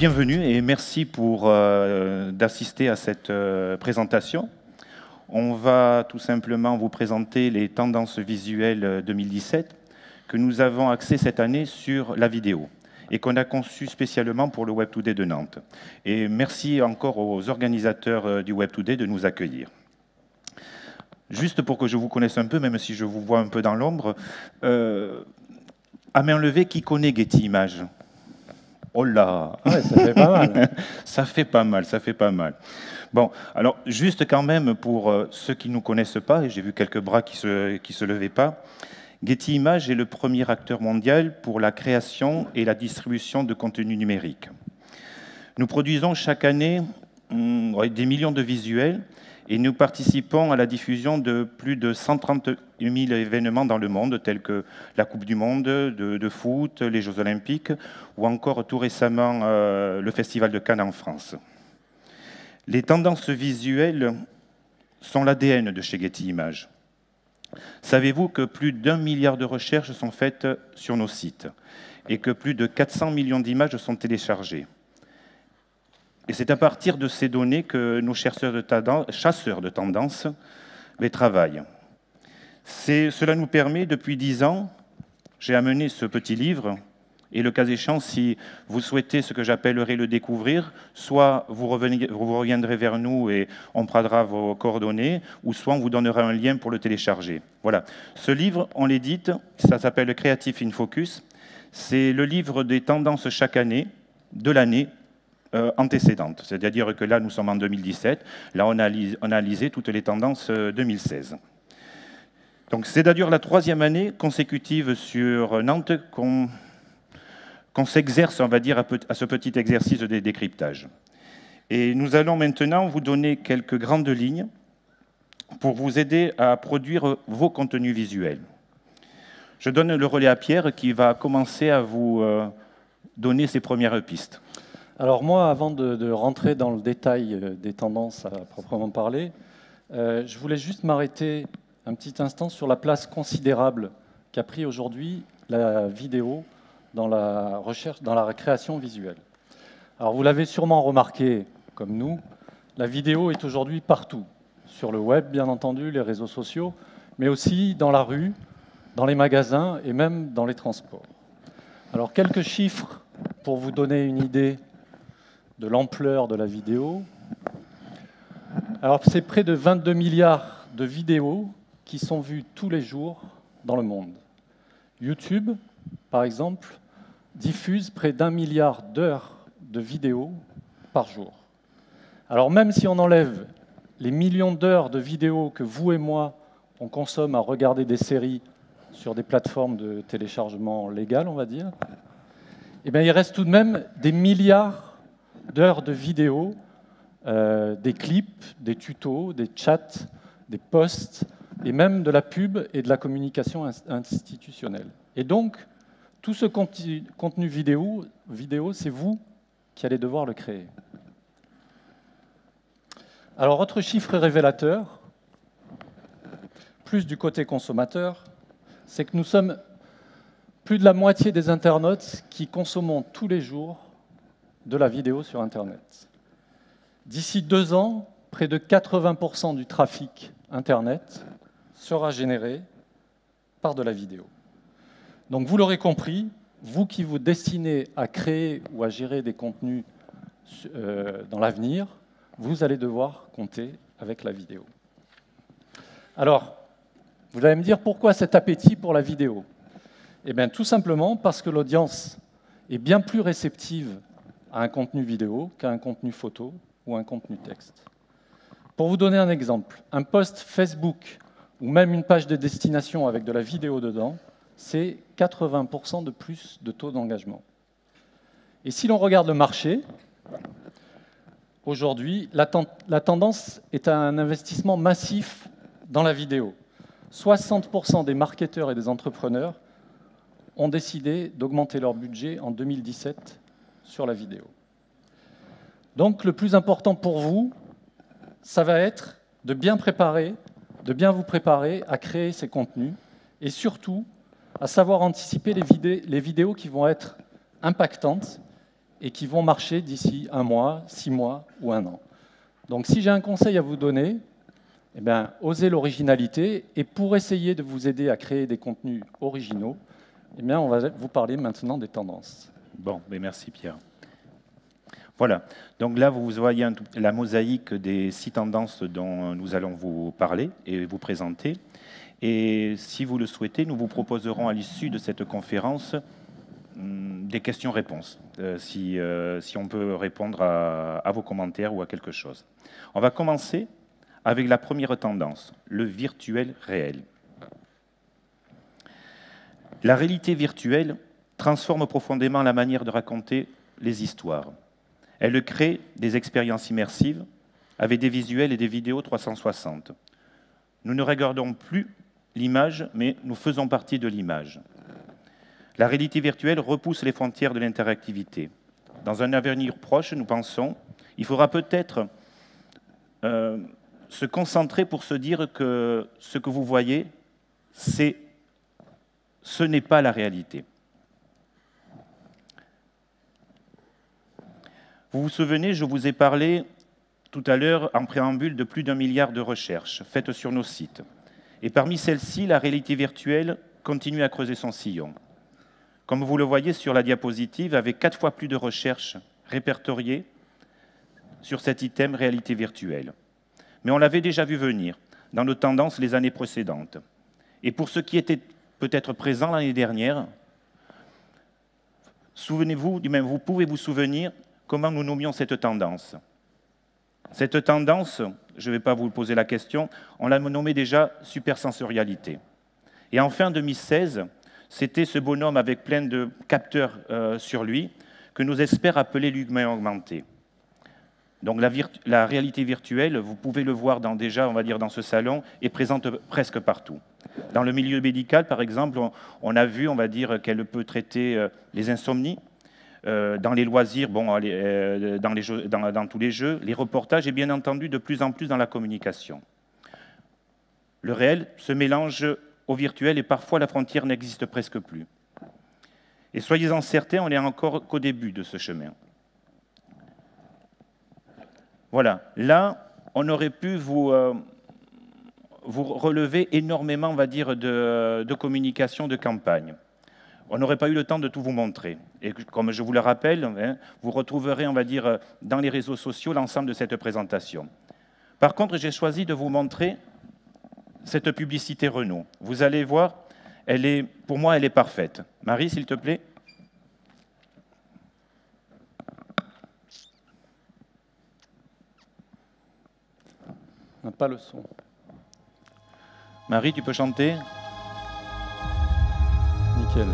Bienvenue et merci d'assister à cette présentation. On va tout simplement vous présenter les tendances visuelles 2017 que nous avons axées cette année sur la vidéo et qu'on a conçu spécialement pour le Web Today de Nantes. Et merci encore aux organisateurs du Web Today de nous accueillir. Juste pour que je vous connaisse un peu, même si je vous vois un peu dans l'ombre, à main levée, qui connaît Getty Images? Oh là, ouais, ça fait pas mal. Ça fait pas mal, ça fait pas mal. Bon, alors juste quand même pour ceux qui ne nous connaissent pas, et j'ai vu quelques bras qui se levaient pas, Getty Images est le premier acteur mondial pour la création et la distribution de contenu numérique. Nous produisons chaque année des millions de visuels et nous participons à la diffusion de plus de 130 000 événements dans le monde, tels que la Coupe du Monde de foot, les Jeux Olympiques, ou encore tout récemment le Festival de Cannes en France. Les tendances visuelles sont l'ADN de chez Getty Images. Savez-vous que plus d'1 milliard de recherches sont faites sur nos sites et que plus de 400 millions d'images sont téléchargées? Et c'est à partir de ces données que nos chasseurs de tendances travaillent. Cela nous permet, depuis 10 ans, j'ai amené ce petit livre, et le cas échéant, si vous souhaitez ce que j'appellerais le découvrir, soit vous reviendrez vers nous et on prendra vos coordonnées, ou soit on vous donnera un lien pour le télécharger. Voilà. Ce livre, on l'édite, ça s'appelle Creative in Focus. C'est le livre des tendances chaque année, de l'année antécédente. C'est-à-dire que là, nous sommes en 2017. Là, on a analysé toutes les tendances 2016. Donc, c'est d'ailleurs la 3e année consécutive sur Nantes qu'on s'exerce, on va dire, à ce petit exercice de décryptage. Et nous allons maintenant vous donner quelques grandes lignes pour vous aider à produire vos contenus visuels. Je donne le relais à Pierre qui va commencer à vous donner ses premières pistes. Alors moi, avant de rentrer dans le détail des tendances à proprement parler, je voulais juste m'arrêter un petit instant sur la place considérable qu'a pris aujourd'hui la vidéo dans la recherche, dans la création visuelle. Alors vous l'avez sûrement remarqué, comme nous, la vidéo est aujourd'hui partout, sur le web bien entendu, les réseaux sociaux, mais aussi dans la rue, dans les magasins et même dans les transports. Alors quelques chiffres pour vous donner une idée de l'ampleur de la vidéo. Alors c'est près de 22 milliards de vidéos qui sont vues tous les jours dans le monde. YouTube, par exemple, diffuse près d'1 milliard d'heures de vidéos par jour. Alors même si on enlève les millions d'heures de vidéos que vous et moi, on consomme à regarder des séries sur des plateformes de téléchargement légales, on va dire, eh bien, il reste tout de même des milliards d'heures de vidéos, des clips, des tutos, des chats, des posts, et même de la pub et de la communication institutionnelle. Et donc, tout ce contenu vidéo, c'est vous qui allez devoir le créer. Alors, autre chiffre révélateur, plus du côté consommateur, c'est que nous sommes plus de la moitié des internautes qui consommons tous les jours de la vidéo sur Internet. D'ici 2 ans, près de 80% du trafic Internet sera généré par de la vidéo. Donc vous l'aurez compris, vous qui vous destinez à créer ou à gérer des contenus dans l'avenir, vous allez devoir compter avec la vidéo. Alors, vous allez me dire pourquoi cet appétit pour la vidéo? Eh bien, tout simplement parce que l'audience est bien plus réceptive à un contenu vidéo qu'à un contenu photo ou un contenu texte. Pour vous donner un exemple, un post Facebook ou même une page de destination avec de la vidéo dedans, c'est 80% de plus de taux d'engagement. Et si l'on regarde le marché, aujourd'hui, la tendance est à un investissement massif dans la vidéo. 60% des marketeurs et des entrepreneurs ont décidé d'augmenter leur budget en 2017 sur la vidéo. Donc, le plus important pour vous, ça va être de bien vous préparer à créer ces contenus et surtout à savoir anticiper les vidéos qui vont être impactantes et qui vont marcher d'ici 1 mois, 6 mois ou 1 an. Donc si j'ai un conseil à vous donner, eh bien, osez l'originalité, et pour essayer de vous aider à créer des contenus originaux, eh bien, on va vous parler maintenant des tendances. Bon, mais merci Pierre. Voilà, donc là vous voyez la mosaïque des 6 tendances dont nous allons vous parler et vous présenter. Et si vous le souhaitez, nous vous proposerons à l'issue de cette conférence des questions-réponses, si on peut répondre à vos commentaires ou à quelque chose. On va commencer avec la première tendance, le virtuel réel. La réalité virtuelle transforme profondément la manière de raconter les histoires. Elle crée des expériences immersives avec des visuels et des vidéos 360. Nous ne regardons plus l'image, mais nous faisons partie de l'image. La réalité virtuelle repousse les frontières de l'interactivité. Dans un avenir proche, nous pensons, il faudra peut-être se concentrer pour se dire que ce que vous voyez, ce n'est pas la réalité. Vous vous souvenez, je vous ai parlé tout à l'heure en préambule de plus d'1 milliard de recherches faites sur nos sites. Et parmi celles-ci, la réalité virtuelle continue à creuser son sillon. Comme vous le voyez sur la diapositive, avec 4 fois plus de recherches répertoriées sur cet item réalité virtuelle. Mais on l'avait déjà vu venir dans nos tendances les années précédentes. Et pour ceux qui étaient peut-être présents l'année dernière, souvenez-vous, vous pouvez vous souvenir comment nous nommions cette tendance. Cette tendance, je ne vais pas vous poser la question, on l'a nommée déjà supersensorialité. Et en fin 2016, c'était ce bonhomme avec plein de capteurs sur lui que nos experts appelaient l'humain augmenté. Donc la réalité virtuelle, vous pouvez le voir déjà, on va dire, dans ce salon, est présente presque partout. Dans le milieu médical, par exemple, on a vu, on va dire, qu'elle peut traiter les insomnies. Dans les loisirs, dans tous les jeux, les reportages et bien entendu de plus en plus dans la communication. Le réel se mélange au virtuel et parfois la frontière n'existe presque plus. Et soyez-en certains, on n'est encore qu'au début de ce chemin. Voilà, là, on aurait pu vous relever énormément, on va dire, de communication, de campagne. On n'aurait pas eu le temps de tout vous montrer. Et comme je vous le rappelle, vous retrouverez, on va dire, dans les réseaux sociaux l'ensemble de cette présentation. Par contre, j'ai choisi de vous montrer cette publicité Renault. Vous allez voir, pour moi, elle est parfaite. Marie, s'il te plaît. On n'a pas le son. Marie, tu peux chanter? Nickel.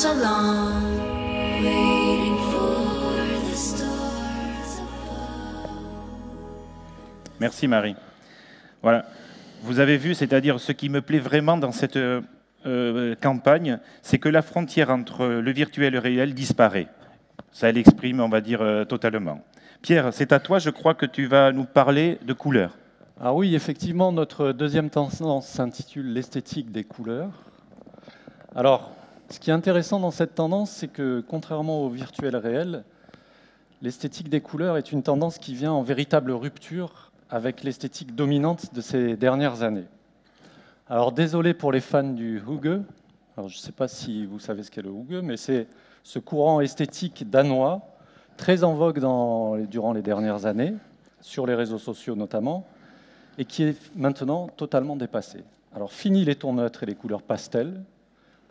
so long, waiting for the stars above. Merci Marie. Voilà. Vous avez vu, c'est-à-dire ce qui me plaît vraiment dans cette campagne, c'est que la frontière entre le virtuel et le réel disparaît. Ça l'exprime, on va dire, totalement. Pierre, c'est à toi, je crois que tu vas nous parler de couleurs. Ah oui, effectivement, notre deuxième tendance s'intitule l'esthétique des couleurs. Alors, ce qui est intéressant dans cette tendance, c'est que contrairement au virtuel réel, l'esthétique des couleurs est une tendance qui vient en véritable rupture avec l'esthétique dominante de ces dernières années. Alors, désolé pour les fans du Hygge. Alors, je ne sais pas si vous savez ce qu'est le Hygge, mais c'est ce courant esthétique danois, très en vogue durant les dernières années, sur les réseaux sociaux notamment, et qui est maintenant totalement dépassé. Alors, fini les tons neutres et les couleurs pastel.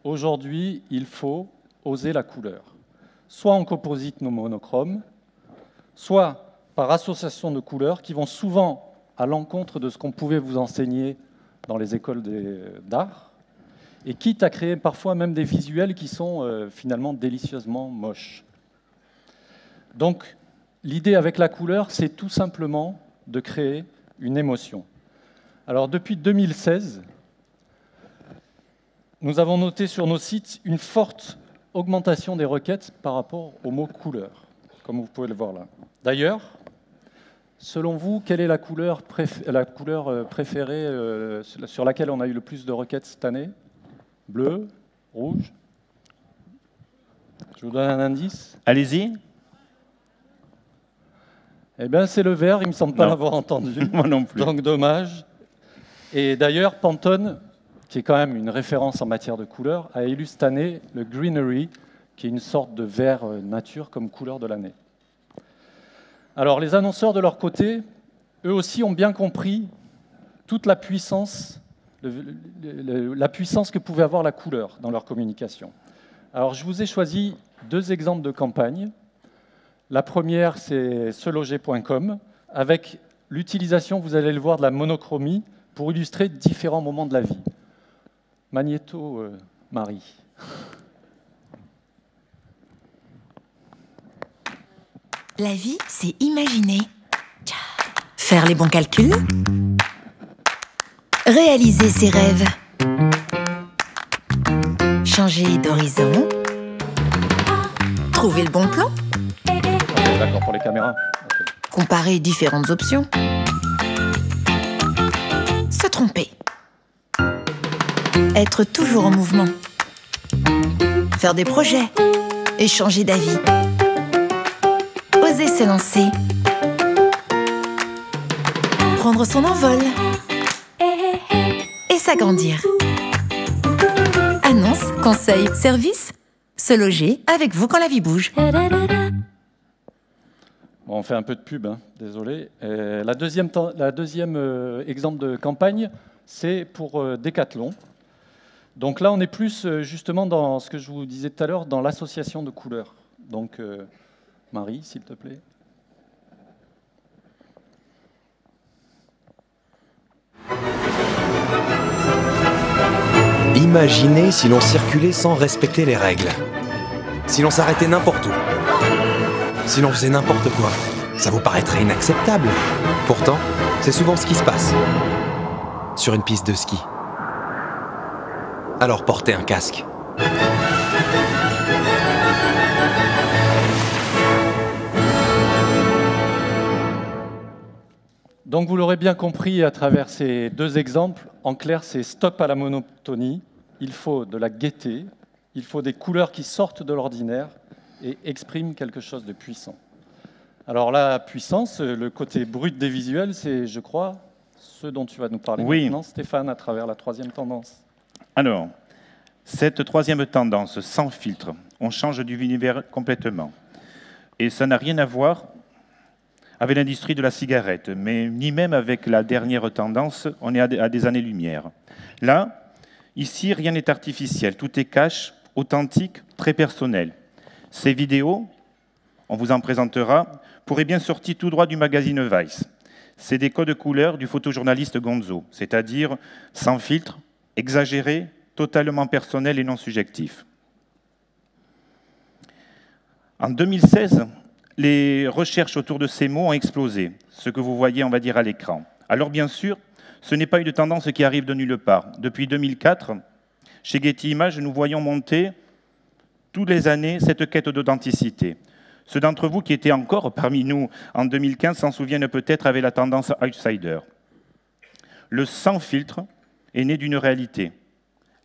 Aujourd'hui, il faut oser la couleur, soit en composite non monochrome, soit par association de couleurs qui vont souvent à l'encontre de ce qu'on pouvait vous enseigner dans les écoles d'art, et quitte à créer parfois même des visuels qui sont finalement délicieusement moches. Donc, l'idée avec la couleur, c'est tout simplement de créer une émotion. Alors, depuis 2016, nous avons noté sur nos sites une forte augmentation des requêtes par rapport au mot couleur, comme vous pouvez le voir là. D'ailleurs, selon vous, quelle est la couleur préférée sur laquelle on a eu le plus de requêtes cette année? Bleu? Rouge? Je vous donne un indice. Allez-y. Eh bien, c'est le vert, il ne me semble pas Non. l'avoir entendu. Moi non plus. Donc, dommage. Et d'ailleurs, Pantone, qui est quand même une référence en matière de couleurs, a élu cette année le Greenery, qui est une sorte de vert nature comme couleur de l'année. Alors, les annonceurs, de leur côté, eux aussi ont bien compris toute la puissance, la puissance que pouvait avoir la couleur dans leur communication. Alors, je vous ai choisi 2 exemples de campagnes. La première, c'est seloger.com, avec l'utilisation, vous allez le voir, de la monochromie pour illustrer différents moments de la vie. Magnéto, Marie. La vie, c'est imaginer. Faire les bons calculs. Réaliser ses rêves. Changer d'horizon. Trouver le bon plan. Ok, d'accord, pour les caméras. Ok. Comparer différentes options. Se tromper. Être toujours en mouvement. Faire des projets. Et changer d'avis. Oser se lancer. Prendre son envol. Et s'agrandir. Annonce, conseil, service. Se loger avec vous quand la vie bouge. Bon, on fait un peu de pub, hein, désolé. La deuxième exemple de campagne, c'est pour Decathlon. Donc là, on est plus justement dans ce que je vous disais tout à l'heure, dans l'association de couleurs. Donc, Marie, s'il te plaît. Imaginez si l'on circulait sans respecter les règles. Si l'on s'arrêtait n'importe où. Si l'on faisait n'importe quoi. Ça vous paraîtrait inacceptable. Pourtant, c'est souvent ce qui se passe. Sur une piste de ski. Alors portez un casque. Donc vous l'aurez bien compris à travers ces 2 exemples, en clair c'est stop à la monotonie, il faut de la gaieté, il faut des couleurs qui sortent de l'ordinaire et expriment quelque chose de puissant. Alors la puissance, le côté brut des visuels, c'est je crois ce dont tu vas nous parler maintenant Stéphane à travers la 3e tendance. Alors, cette 3e tendance, sans filtre, on change d'univers complètement. Et ça n'a rien à voir avec l'industrie de la cigarette, mais ni même avec la dernière tendance, on est à des années-lumière. Là, ici, rien n'est artificiel, tout est cash, authentique, très personnel. Ces vidéos, on vous en présentera, pourraient bien sortir tout droit du magazine Vice. C'est des codes couleurs du photojournaliste Gonzo, c'est-à-dire sans filtre, exagéré, totalement personnel et non subjectif. En 2016, les recherches autour de ces mots ont explosé, ce que vous voyez, on va dire, à l'écran. Alors bien sûr, ce n'est pas une tendance qui arrive de nulle part. Depuis 2004, chez Getty Images, nous voyons monter toutes les années cette quête d'authenticité. Ceux d'entre vous qui étaient encore parmi nous en 2015 s'en souviennent peut-être avec la tendance outsider. Le sans filtre est né d'une réalité.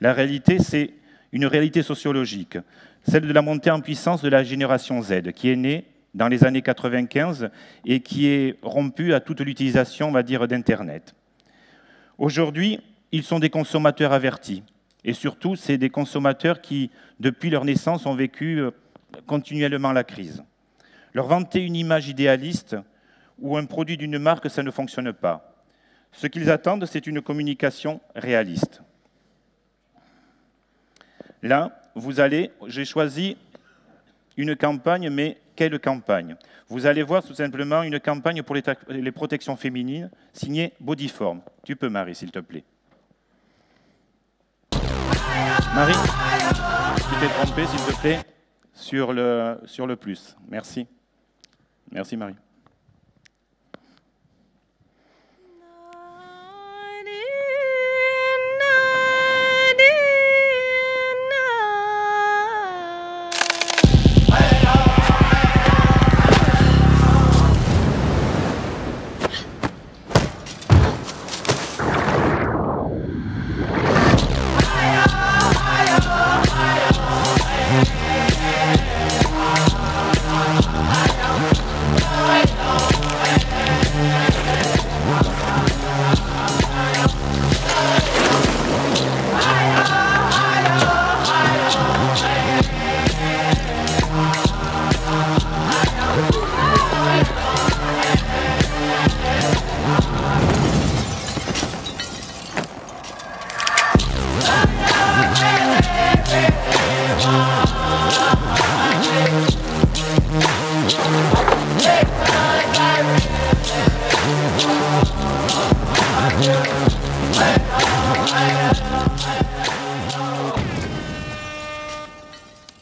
La réalité, c'est une réalité sociologique, celle de la montée en puissance de la génération Z, qui est née dans les années 95 et qui est rompue à toute l'utilisation, on va dire, d'Internet. Aujourd'hui, ils sont des consommateurs avertis. Et surtout, c'est des consommateurs qui, depuis leur naissance, ont vécu continuellement la crise. Leur vanter une image idéaliste ou un produit d'une marque, ça ne fonctionne pas. Ce qu'ils attendent, c'est une communication réaliste. Là, j'ai choisi une campagne, mais quelle campagne? Vous allez voir tout simplement une campagne pour les protections féminines, signée Bodyform. Tu peux, Marie, s'il te plaît. Marie, tu t'es trompée, s'il te plaît, sur le plus. Merci. Merci, Marie.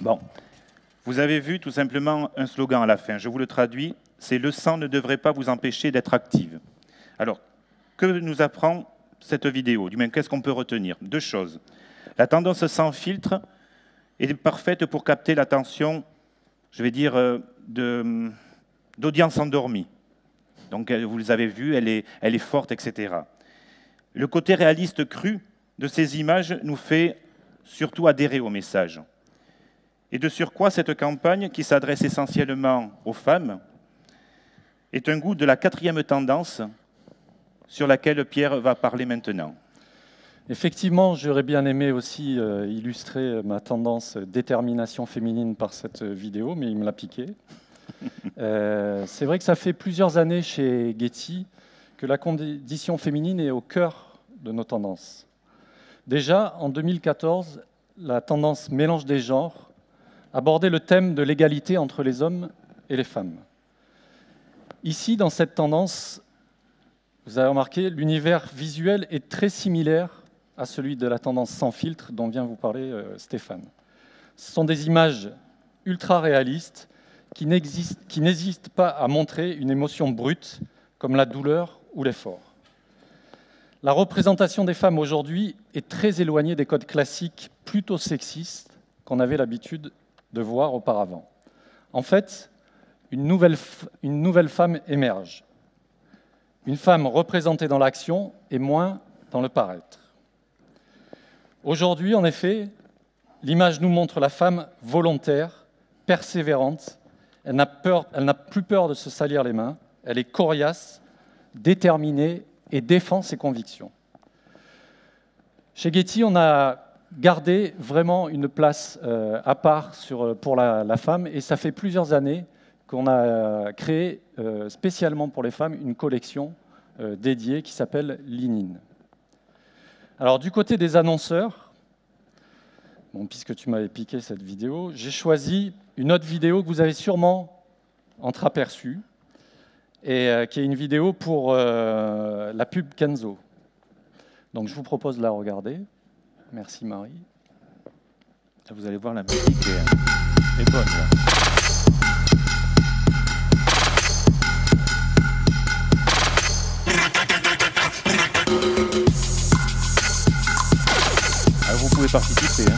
Bon, vous avez vu tout simplement un slogan à la fin. Je vous le traduis, c'est « Le sang ne devrait pas vous empêcher d'être active ». Alors, que nous apprend cette vidéo? Du moins, qu'est-ce qu'on peut retenir? Deux choses. La tendance sans filtre est parfaite pour capter l'attention, je vais dire, d'audience endormie. Donc, vous les avez vues, elle est forte, etc. Le côté réaliste cru de ces images nous fait surtout adhérer au message. Et de surcroît, cette campagne, qui s'adresse essentiellement aux femmes, est un goût de la quatrième tendance sur laquelle Pierre va parler maintenant. Effectivement, j'aurais bien aimé aussi illustrer ma tendance détermination féminine par cette vidéo, mais il me l'a piqué. C'est vrai que ça fait plusieurs années chez Getty que la condition féminine est au cœur de nos tendances. Déjà, en 2014, la tendance mélange des genres abordait le thème de l'égalité entre les hommes et les femmes. Ici, dans cette tendance, vous avez remarqué, l'univers visuel est très similaire à celui de la tendance sans filtre dont vient vous parler Stéphane. Ce sont des images ultra réalistes qui n'hésitent pas à montrer une émotion brute comme la douleur ou l'effort. La représentation des femmes aujourd'hui est très éloignée des codes classiques plutôt sexistes qu'on avait l'habitude de voir auparavant. En fait, une nouvelle femme émerge. Une femme représentée dans l'action et moins dans le paraître. Aujourd'hui, en effet, l'image nous montre la femme volontaire, persévérante. Elle n'a plus peur de se salir les mains. Elle est coriace, déterminée et défend ses convictions. Chez Getty, on a gardé vraiment une place à part pour la femme, et ça fait plusieurs années qu'on a créé spécialement pour les femmes une collection dédiée qui s'appelle Lean-In. Alors du côté des annonceurs, bon, puisque tu m'avais piqué cette vidéo, j'ai choisi une autre vidéo que vous avez sûrement entreaperçue, et qui est une vidéo pour la pub Kenzo. Donc je vous propose de la regarder. Merci Marie. Vous allez voir, la musique est bonne là. Alors vous pouvez participer.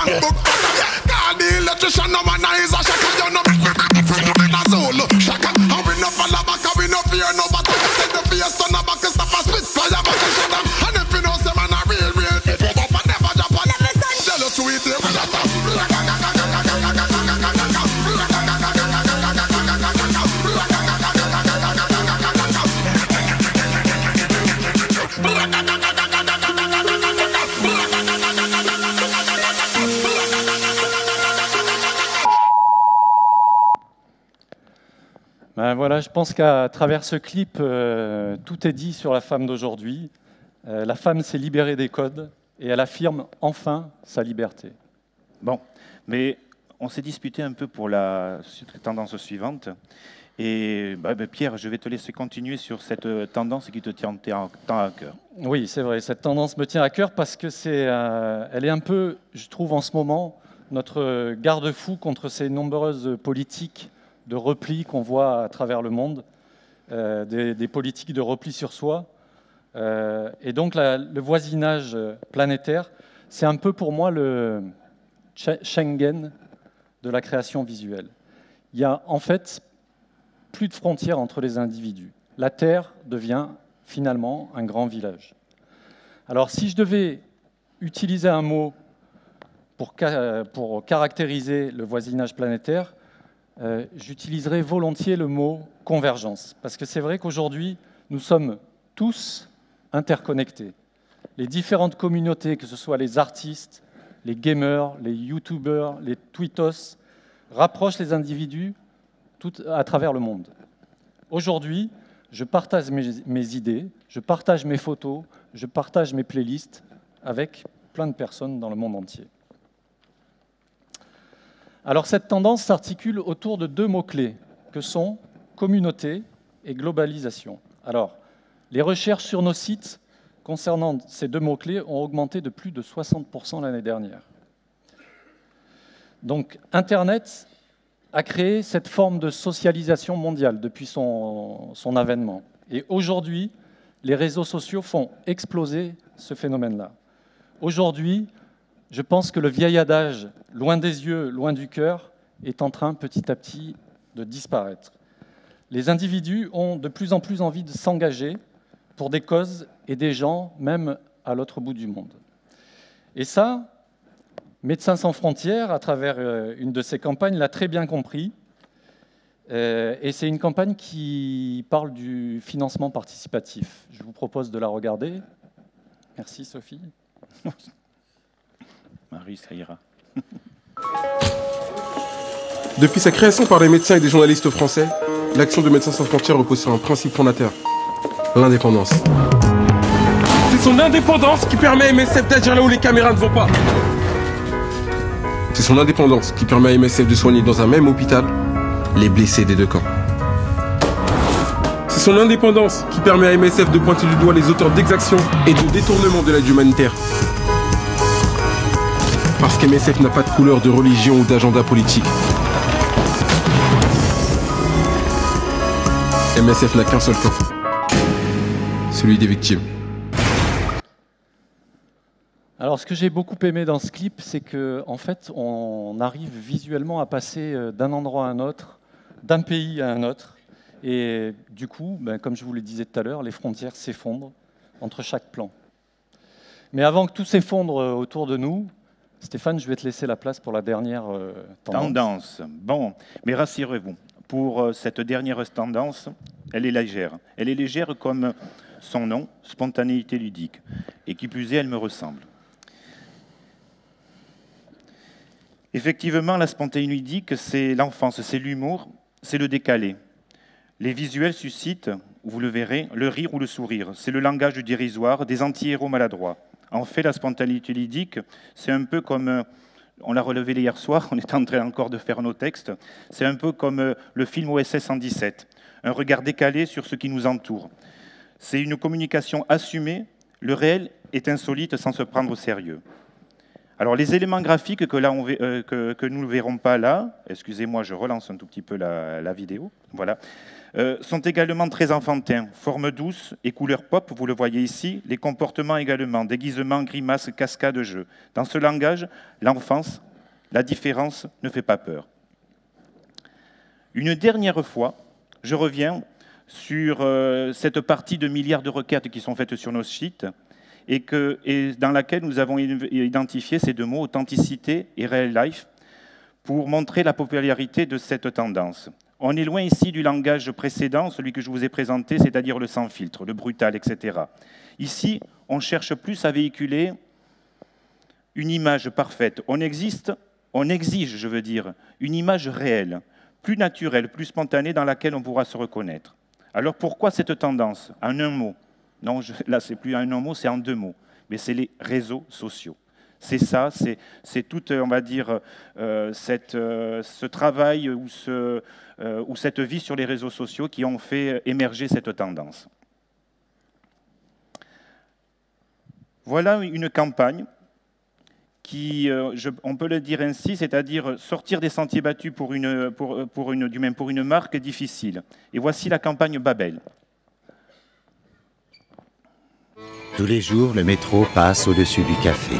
book. Call the electrician, no man is a shaka. You know me, a Zulu shaka. And we no fall back, and we no fear no battle. Take the face on the back, stop a spit fire, but you shut up. And if you know say man a real, put up and never drop on. Jealous to it, we a top. Ben voilà, je pense qu'à travers ce clip, tout est dit sur la femme d'aujourd'hui. La femme s'est libérée des codes et elle affirme enfin sa liberté. Bon, mais on s'est disputé un peu pour la tendance suivante. Et Pierre, je vais te laisser continuer sur cette tendance qui te tient tant à cœur. Oui, c'est vrai, cette tendance me tient à cœur parce que elle est un peu, je trouve en ce moment, notre garde-fou contre ces nombreuses politiques de repli qu'on voit à travers le monde, des politiques de repli sur soi. Et donc le voisinage planétaire, c'est un peu pour moi le Schengen de la création visuelle. Il y a en fait plus de frontières entre les individus. La Terre devient finalement un grand village. Alors si je devais utiliser un mot pour caractériser le voisinage planétaire, j'utiliserai volontiers le mot convergence, parce que c'est vrai qu'aujourd'hui, nous sommes tous interconnectés. Les différentes communautés, que ce soit les artistes, les gamers, les youtubeurs, les tweetos, rapprochent les individus à travers le monde. Aujourd'hui, je partage mes idées, je partage mes photos, je partage mes playlists avec plein de personnes dans le monde entier. Alors cette tendance s'articule autour de deux mots-clés, que sont communauté et globalisation. Alors, les recherches sur nos sites concernant ces deux mots-clés ont augmenté de plus de 60% l'année dernière. Donc Internet a créé cette forme de socialisation mondiale depuis son avènement. Et aujourd'hui, les réseaux sociaux font exploser ce phénomène-là. Aujourd'hui, je pense que le vieil adage « loin des yeux, loin du cœur » est en train petit à petit de disparaître. Les individus ont de plus en plus envie de s'engager pour des causes et des gens, même à l'autre bout du monde. Et ça, Médecins sans frontières, à travers une de ses campagnes, l'a très bien compris. Et c'est une campagne qui parle du financement participatif. Je vous propose de la regarder. Merci Sophie. Marie, ça ira. Depuis sa création par des médecins et des journalistes français, l'action de Médecins sans frontières repose sur un principe fondateur, l'indépendance. C'est son indépendance qui permet à MSF d'agir là où les caméras ne vont pas. C'est son indépendance qui permet à MSF de soigner dans un même hôpital les blessés des deux camps. C'est son indépendance qui permet à MSF de pointer du doigt les auteurs d'exactions et de détournements de l'aide humanitaire. Parce qu'MSF n'a pas de couleur, de religion ou d'agenda politique. MSF n'a qu'un seul camp, celui des victimes. Alors, ce que j'ai beaucoup aimé dans ce clip, c'est qu'en fait, on arrive visuellement à passer d'un endroit à un autre, d'un pays à un autre. Et du coup, comme je vous le disais tout à l'heure, les frontières s'effondrent entre chaque plan. Mais avant que tout s'effondre autour de nous, Stéphane, je vais te laisser la place pour la dernière tendance. Bon, mais rassurez-vous, pour cette dernière tendance, elle est légère. Elle est légère comme son nom, spontanéité ludique. Et qui plus est, elle me ressemble. Effectivement, la spontanéité ludique, c'est l'enfance, c'est l'humour, c'est le décalé. Les visuels suscitent, vous le verrez, le rire ou le sourire. C'est le langage du dérisoire, des anti-héros maladroits. En fait, la spontanéité ludique, c'est un peu comme, on l'a relevé hier soir, on est en train encore de faire nos textes, c'est un peu comme le film OSS 117, un regard décalé sur ce qui nous entoure. C'est une communication assumée, le réel est insolite sans se prendre au sérieux. Alors les éléments graphiques que nous ne verrons pas là, excusez-moi, je relance un tout petit peu la vidéo, voilà, sont également très enfantins, forme douce et couleur pop, vous le voyez ici, les comportements également, déguisements, grimaces, cascades, jeux. Dans ce langage, l'enfance, la différence ne fait pas peur. Une dernière fois, je reviens sur cette partie de milliards de requêtes qui sont faites sur nos sites et dans laquelle nous avons identifié ces deux mots, authenticité et real life, pour montrer la popularité de cette tendance. On est loin ici du langage précédent, celui que je vous ai présenté, c'est-à-dire le sans filtre, le brutal, etc. Ici, on cherche plus à véhiculer une image parfaite. On exige, je veux dire, une image réelle, plus naturelle, plus spontanée, dans laquelle on pourra se reconnaître. Alors pourquoi cette tendance? En un mot. Non, là, c'est plus en un mot, c'est en deux mots. Mais c'est les réseaux sociaux. C'est ça, c'est tout, on va dire, ce travail ou cette vie sur les réseaux sociaux qui ont fait émerger cette tendance. Voilà une campagne qui, on peut le dire ainsi, c'est-à-dire sortir des sentiers battus pour une marque difficile. Et voici la campagne Babel. Tous les jours, le métro passe au-dessus du café.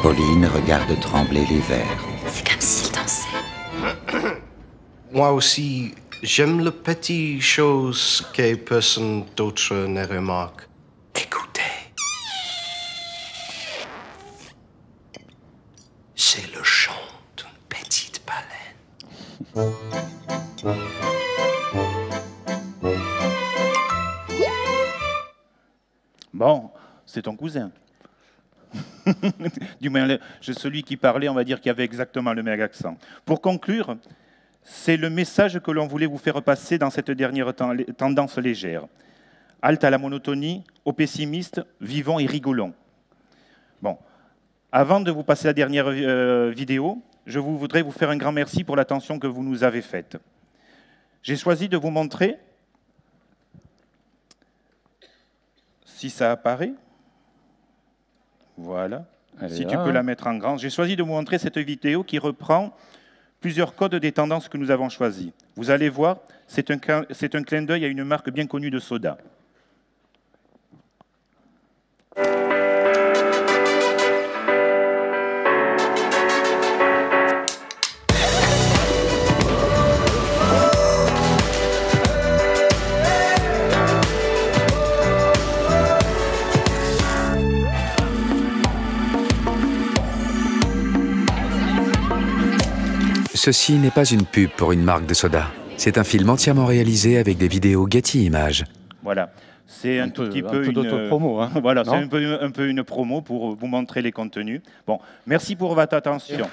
Pauline regarde trembler les verres. C'est comme s'il dansait. Moi aussi, j'aime les petites choses que personne d'autre ne remarque. Écoutez. C'est le chant d'une petite baleine. Bon, c'est ton cousin. Du moins, celui qui parlait, on va dire, qui avait exactement le même accent. Pour conclure, c'est le message que l'on voulait vous faire passer dans cette dernière tendance légère. Halte à la monotonie, aux pessimistes, vivons et rigolons. Bon, avant de vous passer la dernière vidéo, je voudrais vous faire un grand merci pour l'attention que vous nous avez faite. J'ai choisi de vous montrer, si ça apparaît, voilà, si tu peux la mettre en grand. J'ai choisi de vous montrer cette vidéo qui reprend plusieurs codes des tendances que nous avons choisis. Vous allez voir, c'est un clin d'œil à une marque bien connue de soda. Ceci n'est pas une pub pour une marque de soda. C'est un film entièrement réalisé avec des vidéos Getty Images. Voilà, c'est un tout petit peu une d'auto-promo. Hein, voilà, c'est un peu une promo pour vous montrer les contenus. Bon, merci pour votre attention.